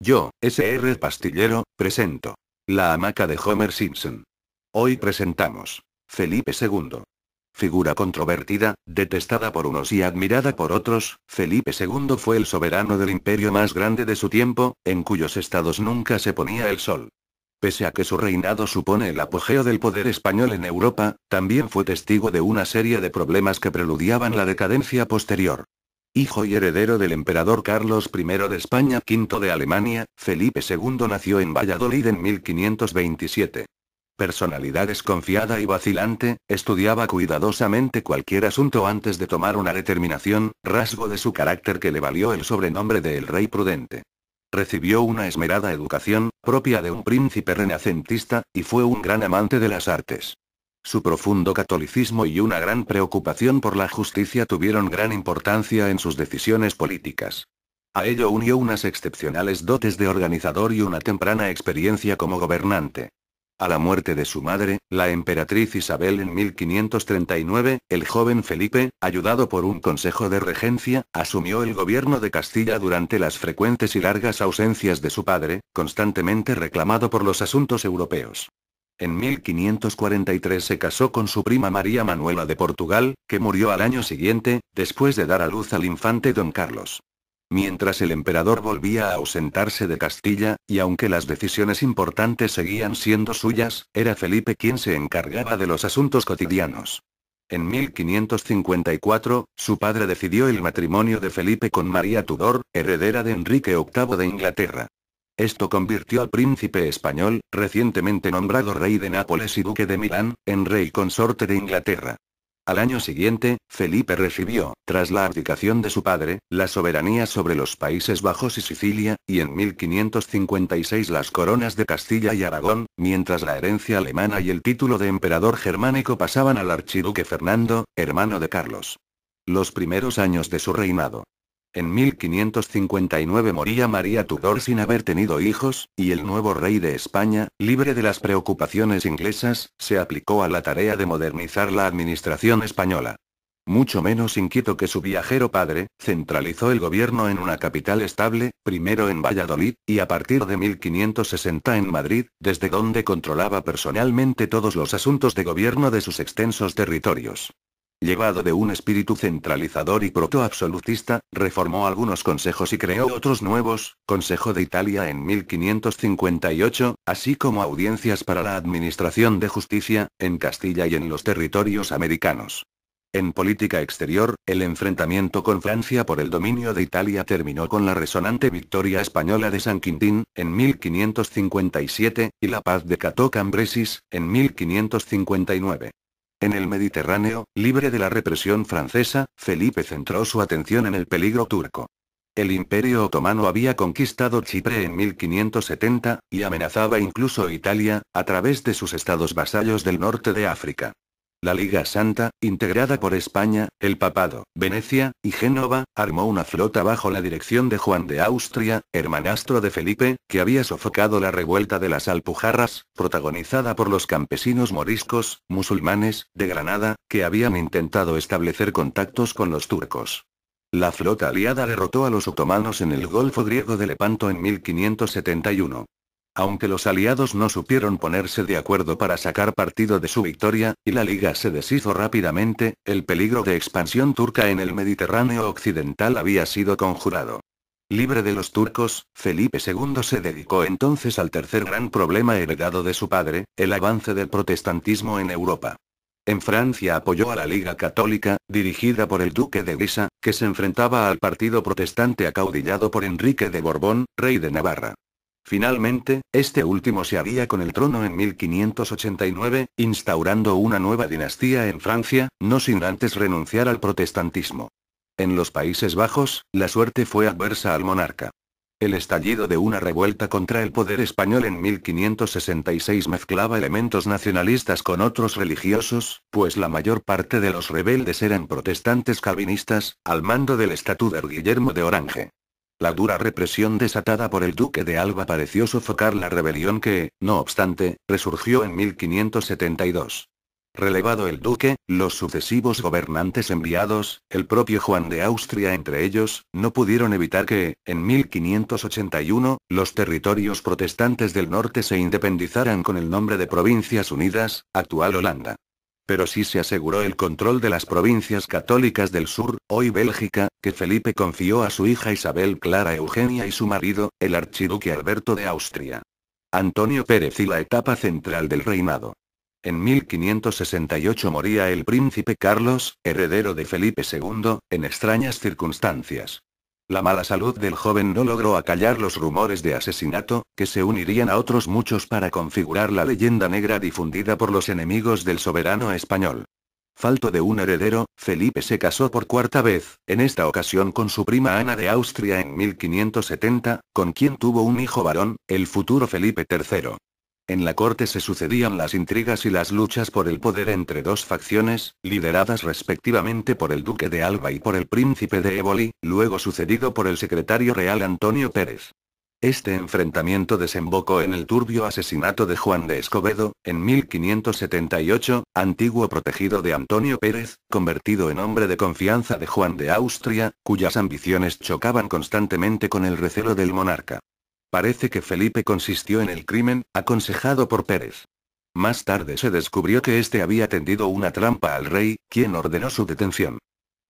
Yo, Sr. Pastillero, presento. La hamaca de Homer Simpson. Hoy presentamos. Felipe II. Figura controvertida, detestada por unos y admirada por otros, Felipe II fue el soberano del imperio más grande de su tiempo, en cuyos estados nunca se ponía el sol. Pese a que su reinado supone el apogeo del poder español en Europa, también fue testigo de una serie de problemas que preludiaban la decadencia posterior. Hijo y heredero del emperador Carlos I de España, V de Alemania, Felipe II nació en Valladolid en 1527. Personalidad desconfiada y vacilante, estudiaba cuidadosamente cualquier asunto antes de tomar una determinación, rasgo de su carácter que le valió el sobrenombre de El Rey Prudente. Recibió una esmerada educación, propia de un príncipe renacentista, y fue un gran amante de las artes. Su profundo catolicismo y una gran preocupación por la justicia tuvieron gran importancia en sus decisiones políticas. A ello unió unas excepcionales dotes de organizador y una temprana experiencia como gobernante. A la muerte de su madre, la emperatriz Isabel en 1539, el joven Felipe, ayudado por un consejo de regencia, asumió el gobierno de Castilla durante las frecuentes y largas ausencias de su padre, constantemente reclamado por los asuntos europeos. En 1543 se casó con su prima María Manuela de Portugal, que murió al año siguiente, después de dar a luz al infante don Carlos. Mientras el emperador volvía a ausentarse de Castilla, y aunque las decisiones importantes seguían siendo suyas, era Felipe quien se encargaba de los asuntos cotidianos. En 1554, su padre decidió el matrimonio de Felipe con María Tudor, heredera de Enrique VIII de Inglaterra. Esto convirtió al príncipe español, recientemente nombrado rey de Nápoles y duque de Milán, en rey consorte de Inglaterra. Al año siguiente, Felipe recibió, tras la abdicación de su padre, la soberanía sobre los Países Bajos y Sicilia, y en 1556 las coronas de Castilla y Aragón, mientras la herencia alemana y el título de emperador germánico pasaban al archiduque Fernando, hermano de Carlos. Los primeros años de su reinado. En 1559 moría María Tudor sin haber tenido hijos, y el nuevo rey de España, libre de las preocupaciones inglesas, se aplicó a la tarea de modernizar la administración española. Mucho menos inquieto que su viajero padre, centralizó el gobierno en una capital estable, primero en Valladolid, y a partir de 1560 en Madrid, desde donde controlaba personalmente todos los asuntos de gobierno de sus extensos territorios. Llevado de un espíritu centralizador y proto-absolutista, reformó algunos consejos y creó otros nuevos, Consejo de Italia en 1558, así como audiencias para la administración de justicia, en Castilla y en los territorios americanos. En política exterior, el enfrentamiento con Francia por el dominio de Italia terminó con la resonante victoria española de San Quintín, en 1557, y la paz de Cateau Cambresis, en 1559. En el Mediterráneo, libre de la represión francesa, Felipe centró su atención en el peligro turco. El Imperio Otomano había conquistado Chipre en 1570, y amenazaba incluso Italia, a través de sus estados vasallos del norte de África. La Liga Santa, integrada por España, el Papado, Venecia, y Génova, armó una flota bajo la dirección de Juan de Austria, hermanastro de Felipe, que había sofocado la revuelta de las Alpujarras, protagonizada por los campesinos moriscos, musulmanes, de Granada, que habían intentado establecer contactos con los turcos. La flota aliada derrotó a los otomanos en el Golfo griego de Lepanto en 1571. Aunque los aliados no supieron ponerse de acuerdo para sacar partido de su victoria, y la liga se deshizo rápidamente, el peligro de expansión turca en el Mediterráneo occidental había sido conjurado. Libre de los turcos, Felipe II se dedicó entonces al tercer gran problema heredado de su padre, el avance del protestantismo en Europa. En Francia apoyó a la Liga Católica, dirigida por el duque de Guisa, que se enfrentaba al partido protestante acaudillado por Enrique de Borbón, rey de Navarra. Finalmente, este último se haría con el trono en 1589, instaurando una nueva dinastía en Francia, no sin antes renunciar al protestantismo. En los Países Bajos, la suerte fue adversa al monarca. El estallido de una revuelta contra el poder español en 1566 mezclaba elementos nacionalistas con otros religiosos, pues la mayor parte de los rebeldes eran protestantes calvinistas, al mando del estatuder Guillermo de Orange. La dura represión desatada por el duque de Alba pareció sofocar la rebelión que, no obstante, resurgió en 1572. Relevado el duque, los sucesivos gobernantes enviados, el propio Juan de Austria entre ellos, no pudieron evitar que, en 1581, los territorios protestantes del norte se independizaran con el nombre de Provincias Unidas, actual Holanda. Pero sí se aseguró el control de las provincias católicas del sur, hoy Bélgica, que Felipe confió a su hija Isabel Clara Eugenia y su marido, el archiduque Alberto de Austria. Antonio Pérez y la etapa central del reinado. En 1568 moría el príncipe Carlos, heredero de Felipe II, en extrañas circunstancias. La mala salud del joven no logró acallar los rumores de asesinato, que se unirían a otros muchos para configurar la leyenda negra difundida por los enemigos del soberano español. Falto de un heredero, Felipe se casó por cuarta vez, en esta ocasión con su prima Ana de Austria en 1570, con quien tuvo un hijo varón, el futuro Felipe III. En la corte se sucedían las intrigas y las luchas por el poder entre dos facciones, lideradas respectivamente por el duque de Alba y por el príncipe de Éboli, luego sucedido por el secretario real Antonio Pérez. Este enfrentamiento desembocó en el turbio asesinato de Juan de Escobedo, en 1578, antiguo protegido de Antonio Pérez, convertido en hombre de confianza de Juan de Austria, cuyas ambiciones chocaban constantemente con el recelo del monarca. Parece que Felipe consistió en el crimen, aconsejado por Pérez. Más tarde se descubrió que éste había tendido una trampa al rey, quien ordenó su detención.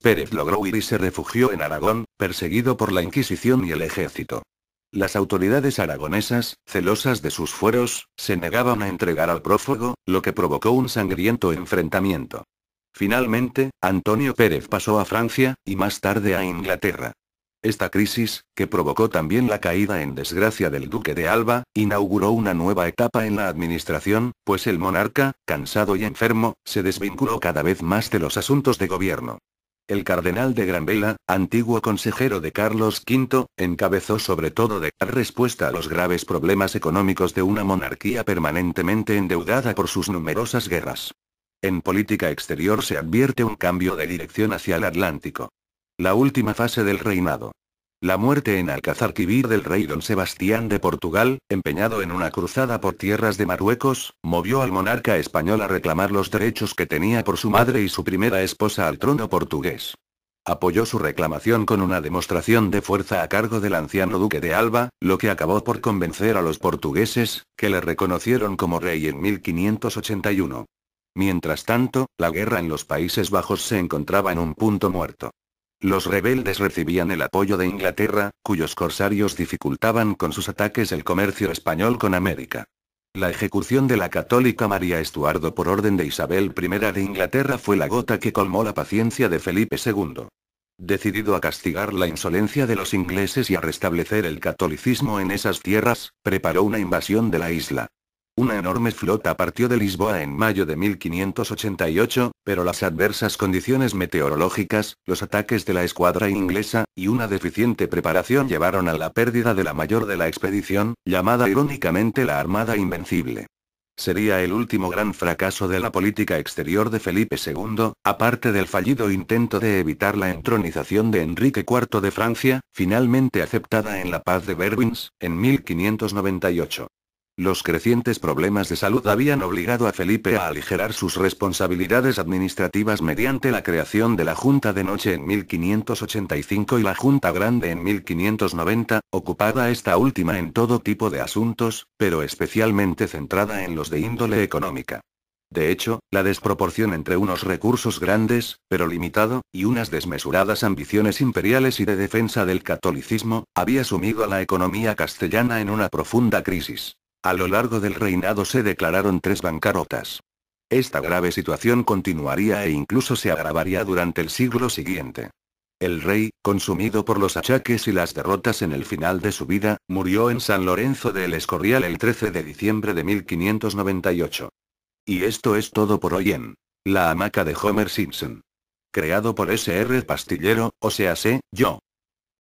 Pérez logró huir y se refugió en Aragón, perseguido por la Inquisición y el ejército. Las autoridades aragonesas, celosas de sus fueros, se negaban a entregar al prófugo, lo que provocó un sangriento enfrentamiento. Finalmente, Antonio Pérez pasó a Francia, y más tarde a Inglaterra. Esta crisis, que provocó también la caída en desgracia del duque de Alba, inauguró una nueva etapa en la administración, pues el monarca, cansado y enfermo, se desvinculó cada vez más de los asuntos de gobierno. El cardenal de Granvela, antiguo consejero de Carlos V, encabezó sobre todo de dar respuesta a los graves problemas económicos de una monarquía permanentemente endeudada por sus numerosas guerras. En política exterior se advierte un cambio de dirección hacia el Atlántico. La última fase del reinado. La muerte en Alcázarquivir del rey don Sebastián de Portugal, empeñado en una cruzada por tierras de Marruecos, movió al monarca español a reclamar los derechos que tenía por su madre y su primera esposa al trono portugués. Apoyó su reclamación con una demostración de fuerza a cargo del anciano duque de Alba, lo que acabó por convencer a los portugueses, que le reconocieron como rey en 1581. Mientras tanto, la guerra en los Países Bajos se encontraba en un punto muerto. Los rebeldes recibían el apoyo de Inglaterra, cuyos corsarios dificultaban con sus ataques el comercio español con América. La ejecución de la católica María Estuardo por orden de Isabel I de Inglaterra fue la gota que colmó la paciencia de Felipe II. Decidido a castigar la insolencia de los ingleses y a restablecer el catolicismo en esas tierras, preparó una invasión de la isla. Una enorme flota partió de Lisboa en mayo de 1588, pero las adversas condiciones meteorológicas, los ataques de la escuadra inglesa, y una deficiente preparación llevaron a la pérdida de la mayor de la expedición, llamada irónicamente la Armada Invencible. Sería el último gran fracaso de la política exterior de Felipe II, aparte del fallido intento de evitar la entronización de Enrique IV de Francia, finalmente aceptada en la Paz de Vervins, en 1598. Los crecientes problemas de salud habían obligado a Felipe a aligerar sus responsabilidades administrativas mediante la creación de la Junta de Noche en 1585 y la Junta Grande en 1590, ocupada esta última en todo tipo de asuntos, pero especialmente centrada en los de índole económica. De hecho, la desproporción entre unos recursos grandes, pero limitado, y unas desmesuradas ambiciones imperiales y de defensa del catolicismo, había sumido a la economía castellana en una profunda crisis. A lo largo del reinado se declararon 3 bancarrotas. Esta grave situación continuaría e incluso se agravaría durante el siglo siguiente. El rey, consumido por los achaques y las derrotas en el final de su vida, murió en San Lorenzo de El Escorial el 13 de diciembre de 1598. Y esto es todo por hoy en La hamaca de Homer Simpson. Creado por S.R. Pastillero, o sea, yo.